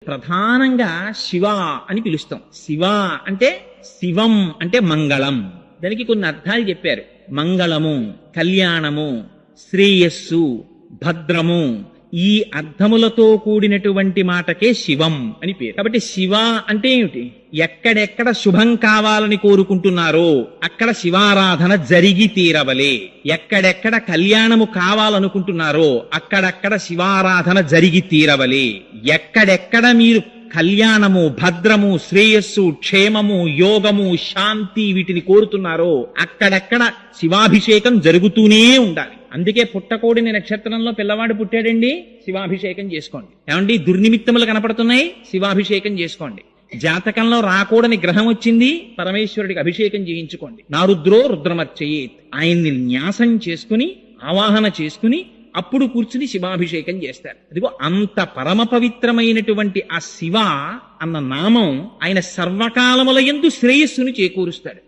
ప్రధానంగా శివ అని పిలుస్తాం. శివ అంటే శివం అంటే మంగళం. దానికి కొన్ని అర్థాలు చెప్పారు. మంగళము, కళ్యాణము, శ్రేయస్సు, భద్రము, ఈ అర్థములతో కూడినటువంటి మాటకే శివం అని పేరు. కాబట్టి శివ అంటే ఏమిటి? ఎక్కడెక్కడ శుభం కావాలని కోరుకుంటున్నారో అక్కడ శివారాధన జరిగి తీరవలే. ఎక్కడెక్కడ కళ్యాణము కావాలనుకుంటున్నారో అక్కడక్కడ శివారాధన జరిగి తీరవలే. ఎక్కడెక్కడ మీరు కళ్యాణము, భద్రము, శ్రేయస్సు, క్షేమము, యోగము, శాంతి వీటిని కోరుతున్నారో అక్కడక్కడ శివాభిషేకం జరుగుతూనే ఉండాలి. అందుకే పుట్టకోడిని నక్షత్రంలో పిల్లవాడు పుట్టాడండి, శివాభిషేకం చేసుకోండి. ఏమండి దుర్నిమిత్తములు కనపడుతున్నాయి, శివాభిషేకం చేసుకోండి. జాతకంలో రాకూడని గ్రహం వచ్చింది, పరమేశ్వరుడికి అభిషేకం చేయించుకోండి. నారుద్రో రుద్రమర్చయేత్, ఆయన్ని న్యాసం చేసుకుని ఆవాహన చేసుకుని అప్పుడు కూర్చుని శివాభిషేకం చేస్తారు. అదిగో అంత పరమ పవిత్రమైనటువంటి ఆ శివ అన్న నామం ఆయన సర్వకాలముల యందు శ్రేయస్సుని చేకూరుస్తాడు.